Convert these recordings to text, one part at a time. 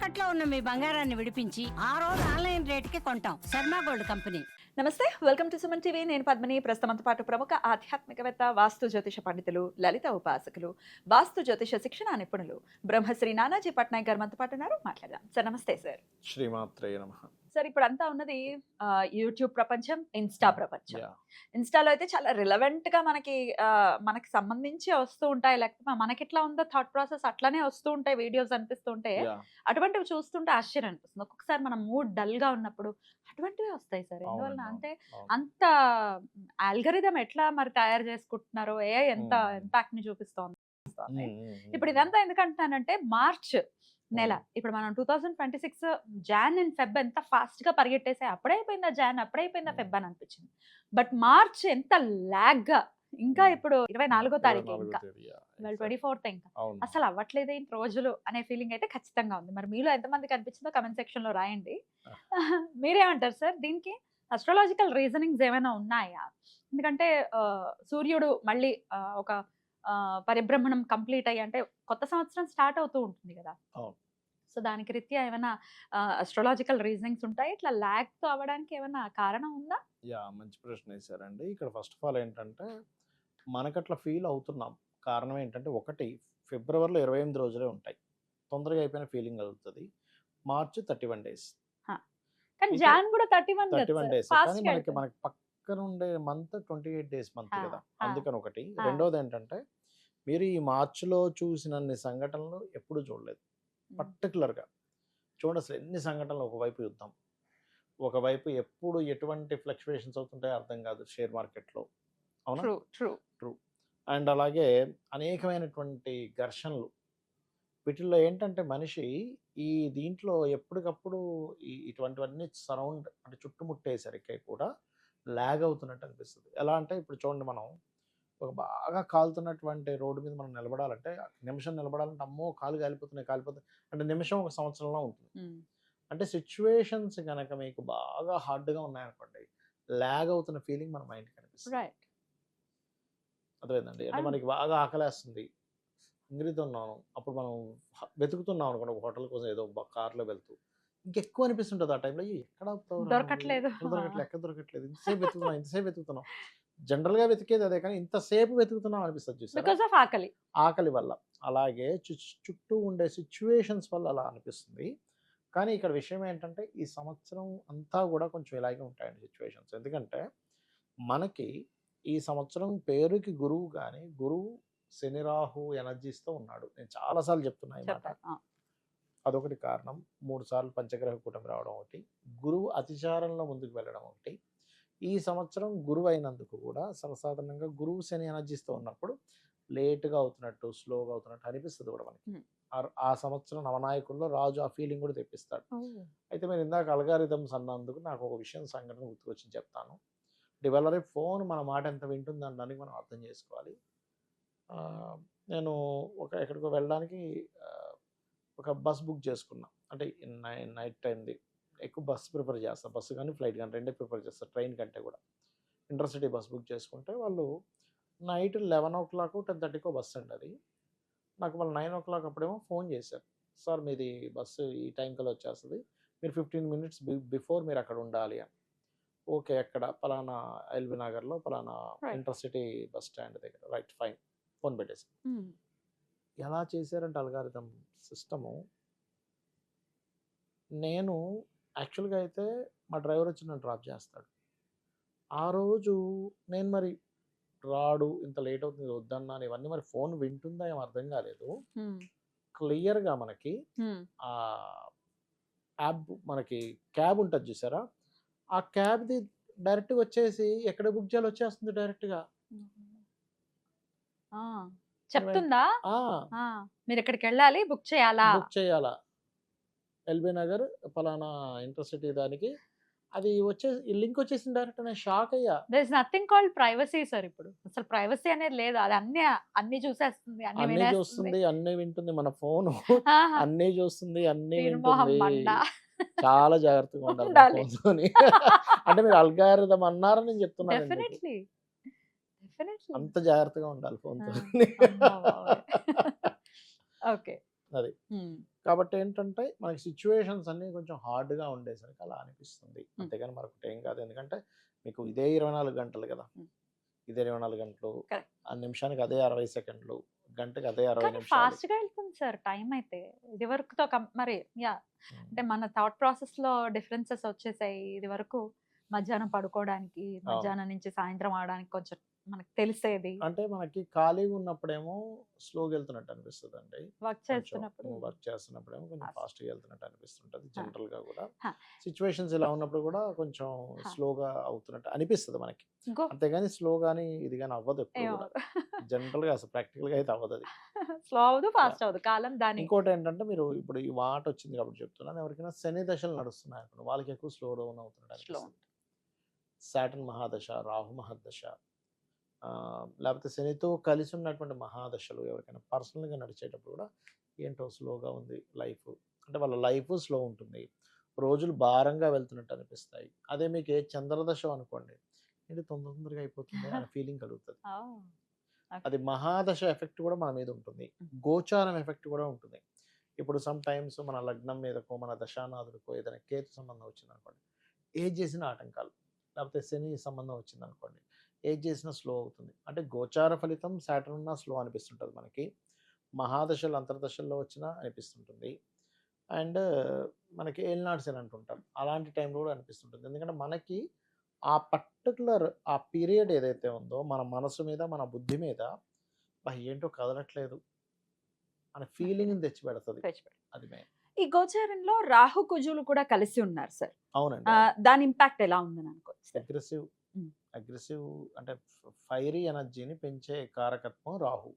తాకట్లో ఉన్న మీ బంగారాన్ని విడిపించి ఆ రోజు ఆన్లైన్ రేటుకి కొంటాం. Sharma gold company. నమస్తే, వెల్కమ్ టు సుమన్ టీవీ. నేను పద్మిని. ప్రస్తుతంతో పాటు ప్రముఖ ఆధ్యాత్మికవేత్త, వాస్తు జ్యోతిష పండితులు, లలిత ఉపాసకులు, వాస్తు జ్యోతిష శిక్షణ నిపుణులు బ్రహ్మశ్రీ నానాజీ పట్నాయక్ గారు మనతో పాటు ఉన్నారు. మాట్లాడదాం సార్. నమస్తే సార్. శ్రీమాత్రే నమః. సార్, ఇప్పుడు అంతా ఉన్నది యూట్యూబ్ ప్రపంచం, ఇన్స్టా ప్రపంచం. యా ఇన్స్టాలో అయితే చాలా రిలవెంట్ గా మనకి సంబంధించి వస్తూ ఉంటాయి, లేకపోతే మనకి ఎట్లా ఉందో థాట్ ప్రాసెస్ అట్లానే వస్తూ ఉంటాయి, వీడియోస్ అనిపిస్తుంటే యా అటువంటివి చూస్తుంటే ఆశ్చర్యం అనిపిస్తుంది. ఒక్కొక్కసారి మనం మూడ్ డల్ గా ఉన్నప్పుడు అటువంటివి వస్తాయి సార్. ఎందువల్ల అవునండి, అంటే అవును. అంత ఆల్గరిథం ఎట్లా మరి తయారు చేసుకుంటున్నారో, ఎంత మ్మ్. ఇంపాక్ట్ ని చూపిస్తోంది. ఇప్పుడు మ్మ్. ఇదంతా ఎందుకంటున్నానంటే, మార్చ్ నెల, ఇప్పుడు మనం 2026 జాన్ అండ్ ఫెబ్ ఎంత ఫాస్ట్ గా పరిగెట్టేసాయి. అప్పుడైపోయిందా జాన్, అప్పుడైపోయిందా ఫెబ్ అని అనిపించింది. బట్ మార్చ్ ఎంత లాగ్ గా, ఇంకా ఇప్పుడు 24వ తారీఖు, 24వ ఇంకా తేదీ, యా, ఇవాళ exactly. 24th, ఇంకా అవును. అసలు అవ్వట్లేదు ఏంటి రోజులు అనే ఫీలింగ్ అయితే ఖచ్చితంగా ఉంది. మరి మీలో ఎంతమందికి అనిపించిందో కమెంట్ సెక్షన్ లో రాయండి. మీరేమంటారు సార్ దీనికి? అస్ట్రాలాజికల్ రీజనింగ్స్ ఏమైనా ఉన్నాయా? ఎందుకంటే సూర్యుడు మళ్ళీ ఒక పరిభ్రమణం కంప్లీట్ అయ్యి, అంటే కొత్త సంవత్సరం స్టార్ట్ అవుతూ ఉంటుంది కదా. అవును. సో దానికి రీత్యా ఏమైనా అస్ట్రాలాజికల్ రీజనింగ్స్ ఉంటాయి? ఇట్లా ల్యాగ్ తో అవ్వడానికి ఏమైనా కారణం ఉందా? యా, మంచి ప్రశ్న వేశారండి. ఇక్కడ ఫస్ట్ ఆఫ్ ఆల్ ఏంటంటే, మనకట్లా ఫీల్ అవుతున్నాం. కారణం ఏంటంటే, ఒకటి, ఫిబ్రవరిలో 28 రోజులే ఉంటాయి. తొందరగా అయిపోయిన ఫీలింగ్ కలుగుతుంది. మార్చి 31 డేస్. కానీ అయితే జాన్ కూడా 31 31 డేస్, కానీ ఫాస్ట్ మనకి పక్కన ఉండే మంత్ 28 డేస్ మంత్ కదా, ఆ. అందుకని ఒకటి. ఆ. రెండోది ఏంటంటే, మీరు ఈ మార్చిలో చూసినన్ని సంఘటనలు ఎప్పుడు చూడలేదు. పర్టికులర్గా చూడండి, అసలు ఎన్ని సంఘటనలు. ఒకవైపు యుద్ధం, ఒకవైపు ఎప్పుడు ఎటువంటి ఫ్లక్చువేషన్స్ అవుతుంటాయో అర్థం కాదు షేర్ మార్కెట్లో, అవునా? ట్రూ. అండ్ అలాగే అనేకమైనటువంటి ఘర్షణలు. వీటిల్లో ఏంటంటే, మనిషి ఈ దీంట్లో ఎప్పటికప్పుడు ఇటువంటివన్నీ సరౌండ్, అంటే చుట్టుముట్టేసరికి కూడా ల్యాగ్ అవుతున్నట్టు అనిపిస్తుంది. ఎలా అంటే, ఇప్పుడు చూడండి, మనం ఒక బాగా కాలుతున్నటువంటి రోడ్డు మీద మనం నిలబడాలంటే, నిమిషం నిలబడాలంటే, అమ్మో కాలు కాలిపోతున్నాయి అంటే నిమిషం ఒక సంవత్సరంలో ఉంటుంది. అంటే సిచ్యువేషన్స్ కనుక మీకు బాగా హార్డ్గా ఉన్నాయనుకోండి, ల్యాగ్ అవుతున్న ఫీలింగ్ మన మైండ్కి అనిపిస్తుంది. రైట్. అర్థమైందండి. అంటే మనకి బాగా ఆకలేస్తుంది, ఇంగిరితున్నాను, అప్పుడు మనం వెతుకుతున్నాం అనుకోండి, ఒక హోటల్ కోసం ఏదో కార్లో వెళ్తూ, ఇంకెక్కువ అనిపిస్తుంటుంది ఆ టైంలో. ఎక్కడ ఆపుతావురా నువ్వు? దొరకట్లేదు. ఎక్కడ దొరకట్లేదు, ఇంతసేపు వెతుకుతున్నాం. జనరల్గా వెతికేది అదే, కానీ ఇంతసేపు వెతుకుతున్నాం అనిపిస్తుంది చూసారా, బికాస్ ఆఫ్ ఆకలి. ఆకలి వల్ల. అలాగే చుట్టూ ఉండే సిచ్యువేషన్స్ వల్ల అలా అనిపిస్తుంది. కానీ ఇక్కడ విషయం ఏంటంటే, ఈ సంవత్సరం అంతా కూడా కొంచెం ఇలాగే ఉంటాయండి సిచ్యువేషన్స్. ఎందుకంటే, మనకి ఈ సంవత్సరం పేరుకి గురువు, కానీ గురువు శని రాహు ఎనర్జీస్తో ఉన్నాడు. నేను చాలాసార్లు చెప్తున్నా ఈ మాట. అదొకటి కారణం. 3 సార్లు పంచగ్రహ కూటమి రావడం ఒకటి, గురువు అతిచారంలో ముందుకు వెళ్ళడం ఒకటి. ఈ సంవత్సరం గురువు అయినందుకు కూడా సర్వసాధారణంగా గురువు శని ఎనర్జీస్తో ఉన్నప్పుడు లేట్గా అవుతున్నట్టు, స్లోగా అవుతున్నట్టు అనిపిస్తుంది కూడా మనకి. ఆ సంవత్సరం నవనాయకుల్లో రాజు ఆ ఫీలింగ్ కూడా తెప్పిస్తాడు. అయితే మీరు ఇందాక అల్గారిథమ్స్ అన్నందుకు నాకు ఒక సంఘటన గుర్తుకొచ్చి చెప్తాను. ఇవాళ రేపు ఫోన్ మన మాట ఎంత వింటుంది అనడానికి మనం అర్థం చేసుకోవాలి. నేను ఎక్కడికో వెళ్ళడానికి ఒక బస్ బుక్ చేసుకున్నా. అంటే నైట్ టైంది ఎక్కువ బస్ ప్రిఫర్ చేస్తాను. బస్సు కానీ ఫ్లైట్ కానీ రెండే ప్రిఫర్ చేస్తాను, ట్రైన్ కంటే కూడా. ఇంటర్సిటీ బస్ బుక్ చేసుకుంటే వాళ్ళు నైట్ 11 o'clock 10:30 బస్సు అండి అది. నాకు వాళ్ళు 9 o'clock అప్పుడేమో ఫోన్ చేశారు, సార్ మీది బస్సు ఈ టైం కల్లా వచ్చేస్తుంది, మీరు 15 minutes బిఫోర్ మీరు అక్కడ ఉండాలి అని. ఓకే, ఎక్కడ? పలానా ఎల్బీ నగర్లో పలానా ఇంటర్సిటీ బస్ స్టాండ్ దగ్గర. రైట్, ఫైన్, ఫోన్ పెట్టేసి. ఎలా చేశారంటే అల్గారిథం సిస్టము, నేను యాక్చువల్గా అయితే మా డ్రైవర్ వచ్చి నన్ను డ్రాప్ చేస్తాడు. ఆ రోజు నేను మరి రాడు, ఇంత లేట్ అవుతుంది, వద్దన్నాను, ఇవన్నీ మరి ఫోన్ వింటుందా ఏం అర్థం కాలేదు. క్లియర్గా మనకి ఆ యాప్, మనకి క్యాబ్ ఉంటుంది చూసారా, ఆ క్యాబ్ది డైరెక్ట్గా వచ్చేసి ఎక్కడ బుక్ చేయాలో వచ్చేస్తుంది డైరెక్ట్గా. చెప్తుందా మీరు ఎక్కడికి వెళ్ళాలి, బుక్ చేయాలా, ఎల్బీ నగర్ పలానా ఇంటర్సిటీ దానికి, అది వచ్చేసి లింక్ వచ్చేసింది డైరెక్ట్. నేను షాక్ అయ్యా. There is nothing called privacy sir. ఇప్పుడు అసలు ప్రైవసీ అనేది లేదు. అది అన్ని చూసేస్తుంది, అన్ని చూస్తుంది, అన్ని వింటుంది. మన ఫోన్ అన్ని చూస్తుంది, అన్ని వింటుంది. చాలా జాగ్రత్తగా ఉండాలి ఫోన్తోని. అంటే మీరు అల్గారిథం అన్నారని నేను చెప్తున్నాను, అంత జాగ్రత్తగా ఉండాలి ఫోన్తో. ఓకే, అది. కాబట్టి ఏంటంటే మనకి సిచ్యువేషన్స్ అన్నీ కొంచెం హార్డ్‌గా ఉండేసరికి అలా అనిపిస్తుంది. అంతేగాని మరొకటి ఏం కాదు. ఎందుకంటే మీకు ఇదే 24 గంటలు కదా! ఇదే 24 గంటలు. కరెక్ట్. ఆ నిమిషానికి అదే 60 సెకండ్లు. గంటకి అదే 60 కానీ నిమిషాలు. ఫాస్ట్‌గా వెళ్తుంది సార్ టైం అయితే. ఇది వరకుతో మరి యాహ్! అంటే మన థాట్ ప్రాసెస్‌లో డిఫరెన్సెస్ వచ్చేసాయి. ఇది వరకు మధ్యాహ్నం పడుకోవడానికి, అవును. మధ్యాహ్నం నుంచి సాయంత్రం ఆవడానికి కొంచెం మనకు తెలిసేది. అంటే మనకి ఖాళీగా ఉన్నప్పుడేమో స్లోగా వెళ్తున్నట్టు అనిపిస్తదండి. వర్క్ కొంచెం చేస్తున్నప్పుడు వర్క్ చేస్తున్నప్పుడేమో కొంచెం ఫాస్ట్. ఫాస్ట్‌గా వెళ్తున్నట్టు అనిపిస్తుంటది ఆ! జనరల్‌గా కూడా. హా! సిచ్యువేషన్స్ ఇలా ఉన్నప్పుడు కూడా కొంచెం హా! స్లోగా అవుతున్నట్టు అనిపిస్తది మనకి. ఇంకో అంతేగాని స్లో గాని, ఇది గాని అవ్వదు ఎప్పుడు కూడా. ఏమవ్వదు. జనరల్‌గా అసలు ప్రాక్టికల్‌గా అయితే అవ్వదది. స్లో అవ్వదు, యాహ్! ఫాస్ట్ అవ్వదు. కాలం దాని ఇంకోటేంటంటే మీరు ఇప్పుడు ఈ మాట వచ్చింది కాబట్టి చెప్తున్నాను. ఎవరికైనా శని దశలు నడుస్తున్నాయనుకోండి, వాళ్ళకి ఎక్కువ స్లో డౌన్ అవుతున్నట్టు స్లో. అనిపిస్తది. సాటర్న్ మహాదశ, రాహు మహర్దశ, లేకపోతే శనితో కలిసి ఉన్నటువంటి మహాదశలు ఎవరికైనా పర్సనల్‌గా నడిచేటప్పుడు కూడా ఏంటో స్లోగా ఉంది లైఫ్. అంటే వాళ్ళ లైఫ్ స్లో ఉంటుంది. రోజులు భారంగా వెళ్తున్నట్టు అనిపిస్తాయి. అదే మీకు ఏ చంద్రదశ అనుకోండి, ఏంటి తొందరగా అయిపోతుంది అనే ఫీలింగ్ కలుగుతది. ఓహ్! ఓకే. అది మహాదశ ఎఫెక్ట్ కూడా మన మీద ఉంటుంది. గోచారం ఎఫెక్ట్ కూడా ఉంటుంది. ఇప్పుడు సమ్ టైమ్స్ మన లగ్నం మీదకో, మన దశానాథుడికో ఏదైనా కేతు సంబంధం వచ్చిందనుకోండి, ఏది చేసినా ఆటంకాలు. లేకపోతే శని సంబంధం వచ్చిందనుకోండి, ఏది చేసినా స్లో అవుతుంది. అంటే గోచార ఫలితం సాటర్న్ ఉన్నా స్లో అనిపిస్తుంటది మనకి. మహాదశలు అంతర్దశల్లో వచ్చినా అనిపిస్తుంటుంది. అండ్ మనకి ఏలినాడు శని అంటుంటాం. అలాంటి టైంలో కూడా అనిపిస్తుంటుంది. ఎందుకంటే మనకి ఆ పర్టిక్యులర్ ఆ పీరియడ్ ఏదైతే ఉందో మన మనసు మీద, మన బుద్ధి మీద ఏంటో కదలట్లేదు అనే ఫీలింగ్‌ని తెచ్చిపెడతది. తెచ్చిపెడతారు. అది మెయిన్. ఈ గోచారంలో రాహు, కుజులు కూడా కలిసి ఉన్నారు సార్. అవునండి. అవును. దాని ఇంపాక్ట్ ఎలా ఉందని అనుకోవచ్చు సార్? అగ్రెసివ్, హ్మ్. అగ్రెసివ్ అంటే ఫైరీ ఎనర్జీని పెంచే కారకత్వం రాహు.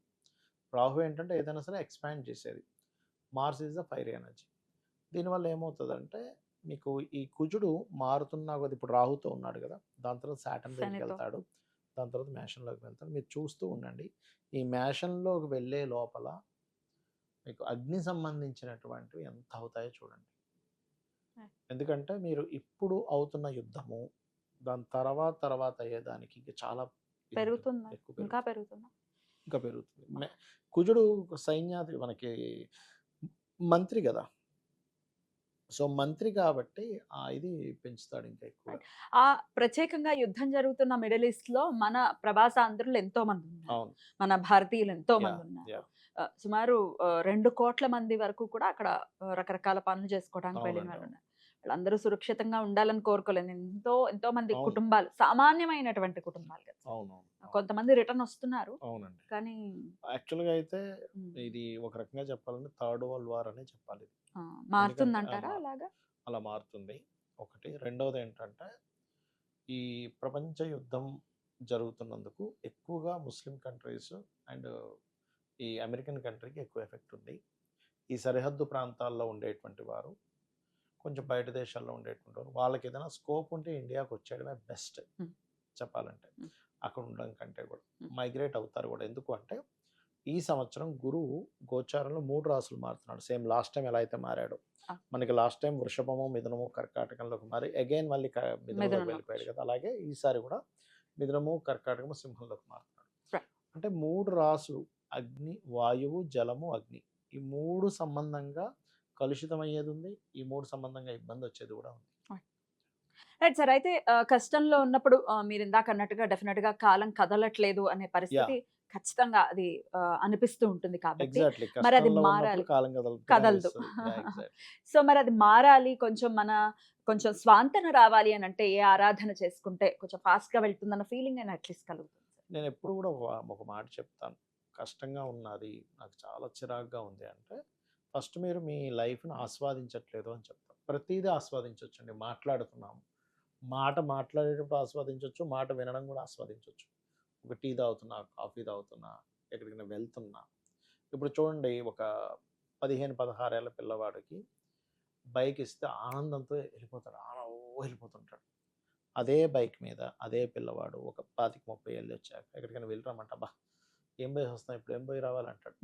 రాహు ఏంటంటే ఏదైనా సరే ఎక్స్‌పాండ్ చేసేది. Mars is the fiery energy. దీనివల్ల ఏమవుతదంటే మీకు ఈ కుజుడు మారుతున్నా కొద్దీ ఇప్పుడు రాహుతో ఉన్నాడు కదా! దాని తర్వాత సాటర్న్ శనితో. దగ్గరికెళ్తాడు. దాని తర్వాత మేషంలోకి వెళ్తాడు. మీరు చూస్తూ ఉండండి. ఈ మేషంలోకి వెళ్ళే లోపల మీకు అగ్ని సంబంధించినటువంటివి ఎంత అవుతాయో చూడండి. ఎందుకంటే మీరు ఇప్పుడు అవుతున్న యుద్ధము, దాని తర్వాత అయ్యేదానికి ఇంక చాలా ఇది ఉంటుంది. పెరుగుతుందా? ఎక్కువ ఇంకా పెరుగుతుంది. పెరుగుతుందా? ఇంకా పెరుగుతుంది. కుజుడు సైన్యాధి మనకి మంత్రి గదా! సో, మంత్రి కాబట్టి ఇది పెంచుతాడు ఇంకా ఎక్కువగా. ప్రత్యేకంగా యుద్ధం జరుగుతున్న మిడిల్ ఈస్ట్‌లో మన ప్రవాసాంధ్రులు ఎంతో మంది ఉన్నారు. అవును. మన భారతీయులు ఎంతో మంది యాహ్! ఉన్నారు. యాహ్! సుమారు 2,00,00,000 మంది వరకు కూడా అక్కడ రకరకాల పనులు చేసుకోవడానికి వెళ్ళిన అవునండి. వాళ్ళు అవును. ఉన్నారు. వాళ్ళందరూ సురక్షితంగా ఉండాలని కోరుకోలేను. ఎంతో మంది అవును. కుటుంబాలు, సామాన్యమైనటువంటి కుటుంబాలు కదా! అవునవును. అవును. కొంతమంది రిటర్న్ వస్తున్నారు. అవునండి. కానీ యాక్చువల్‌గా అయితే హ్మ్. ఇది ఒక రకంగా చెప్పాలంటే థర్డ్ వరల్డ్ వార్ అనే చెప్పాలి. ఎందుకంటే మారుతుందంటారా అలాగా? అలా మారుతుంది. ఒకటి. రెండోదేంటంటే ఈ ప్రపంచ యుద్ధం జరుగుతున్నందుకు ఎక్కువగా ముస్లిం కంట్రీస్ అండ్ ఈ అమెరికన్ కంట్రీకి ఎక్కువ ఎఫెక్ట్ ఉంది. ఈ సరిహద్దు ప్రాంతాల్లో ఉండేటువంటి వారు, కొంచెం బయట దేశాల్లో ఉండేటువంటి వారు, వాళ్ళకి ఏదైనా స్కోప్ ఉంటే ఇండియాకి వచ్చేయడమే బెస్ట్ హ్మ్. చెప్పాలంటే. హ్మ్. అక్కడ ఉండడం కంటే కూడా. హ్మ్. మైగ్రేట్ అవుతారు కూడా. ఎందుకు అంటే ఈ సంవత్సరం గురువు గోచారంలో 3 రాసులు మారుతున్నాడు. సేమ్ లాస్ట్ టైమ్ ఎలా అయితే మారాడో. మనకి లాస్ట్ టైం వృషభము, మిథునము, కర్కాటకంలోకి మారి అగైన్ మళ్ళీ మిథునంలోకి మిథునంలోకి వెళ్ళిపోయాడు కదా! అలాగే ఈసారి కూడా మిథునము, కర్కాటకము, సింహంలోకి మారుతున్నాడు. Right. అంటే 3 రాసులు అగ్ని, వాయువు, జలము, అగ్ని. ఈ 3 సంబంధంగా కలుషితమయ్యేది ఉంది. ఈ 3 సంబంధంగా ఇబ్బంది వచ్చేది కూడా ఉంది. Right sir. అయితే కష్టంలో ఉన్నప్పుడు మీరు ఇందాక అన్నట్టుగా డెఫినెట్‌గా కాలం కదలట్లేదు అనే పరిస్థితి యాహ్! ఖచ్చితంగా అది అనిపిస్తూ ఉంటుంది కాబట్టి ఎగ్జాక్ట్‌లీ. మరి అది కష్టంలో ఉన్నప్పుడు మారాలి. కాలం కదలతూనే కదలదు. అనిపిస్తది. యాహ్! ఎగ్జాక్ట్‌లీ. సో మరి అది మారాలి. కొంచెం స్వాంతన రావాలి అని అంటే ఏ ఆరాధన చేసుకుంటే కొంచెం ఫాస్ట్‌గా వెళ్తుందన్న ఫీలింగ్ అయినా అట్‌లీస్ట్ కలుగుతుంది. నేను ఎప్పుడు కూడా ఒక మాట చెప్తాను. కష్టంగా ఉన్నది, నాకు చాలా చిరాకుగా ఉంది అంటే, ఫస్ట్ మీరు మీ లైఫ్‌ని ఆస్వాదించట్లేదు అని చెప్తాను. ప్రతీదీ ఆస్వాదించొచ్చండి. మాట్లాడుతున్నాము. మాట్లాడేటప్పుడు ఆస్వాదించొచ్చు. మాట వినడం కూడా ఆస్వాదించొచ్చు. ఒక టీ తాగుతున్నా, కాఫీ తాగుతున్నా, ఎక్కడికైనా వెళ్తున్నా. ఇప్పుడు చూడండి ఒక 15, 16 ఏళ్ల పిల్లవాడికి బైక్ ఇస్తే ఆనందంతో వెళ్ళిపోతాడు. వెళ్ళిపోతుంటాడు. అదే బైక్ మీద అదే పిల్లవాడు ఒక 25, 30 ఏళ్ళొచ్చాక ఎక్కడికైనా వెళ్ళి రమ్మంటే, అబ్బా! ఏం పోయి వస్తాం ఇప్పుడు ఏం పోయి రావాలంటాడు.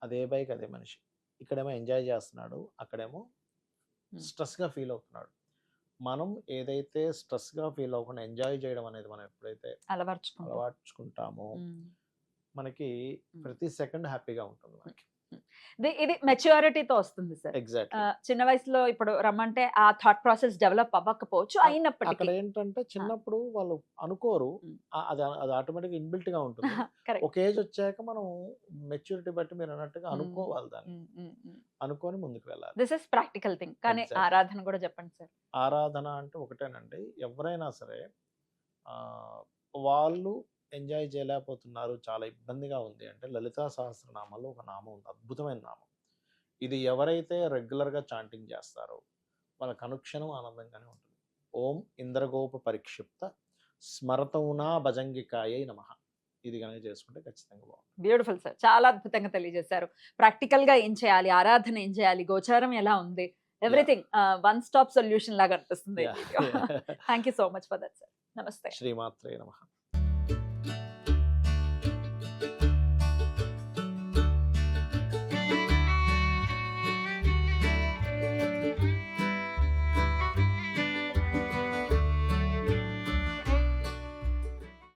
అదే బైక్ అదే మనిషి. ఇక్కడేమో ఎంజాయ్ చేస్తున్నాడు. అక్కడేమో స్ట్రెస్‌గా ఫీల్ అవుతున్నాడు. మనం ఏదైతే స్ట్రెస్‌గా ఫీల్ అవ్వకుండా ఎంజాయ్ చేయడం అనేది మనం ఎప్పుడైతే అలవర్చుకుంటామో మనకి ప్రతి సెకండ్ హ్యాపీగా ఉంటుంది మనకి. ఇది మెచ్యూరిటీతో వస్తుంది సార్. ఎగ్జాక్ట్లీ. చిన్న వయసులో ఇప్పుడు రమ్మంటే ఆ థాట్ ప్రాసెస్ డెవలప్ అవ్వకపోవచ్చు, అక్కడ అయినప్పటికీ ఏంటంటే చిన్నప్పుడు వాళ్ళు అనుకోరు, ఉమ్. అది ఆటోమేటిక్గా ఇన్బిల్ట్ గా ఉంటుంది. కరెక్ట్. ఒక ఏజ్ వచ్చాక మనం మెచ్యూరిటీ బట్టి మీరు అన్నట్టుగా అనుకోవాలి, దాన్ని అనుకొని ముందుకు వెళ్ళాలి. This is practical thing. కానీ Exactly. ఆరాధన కూడా చెప్పండి సార్. ఆరాధన అంటే ఒకటేనండి, ఎవరైనా సరే ఆ, వాళ్ళు ఎంజాయ్ చేయలేకపోతున్నారు, చాలా ఇబ్బందిగా ఉంది అంటే లలితా సహస్రనామాల్లో ఒక నామం ఉంది, అద్భుతమైన నామం. ఇది ఎవరైతే రెగ్యులర్గా చాంటింగ్ చేస్తారో వాళ్ళకి అనుక్షణం ఆనందంగానే ఉంటుంది. ఓం ఇంద్రగోప పరిక్షిప్త స్మరతౌనా భజంగికాయై నమః. ఇది కనుక చేసుకుంటే ఖచ్చితంగా బాగుంటుంది. బ్యూటిఫుల్ సార్, చాలా అద్భుతంగా తెలియజేశారు. ప్రాక్టికల్ గా ఏం చేయాలి, ఆరాధన ఏం చేయాలి, గోచారం ఎలా ఉంది, ఎవ్రీథింగ్ వన్ స్టాప్ సొల్యూషన్ లాగా అనిపిస్తుంది. Yeah. Thank you so much for that sir. నమస్తే. శ్రీమాత్రే నమః.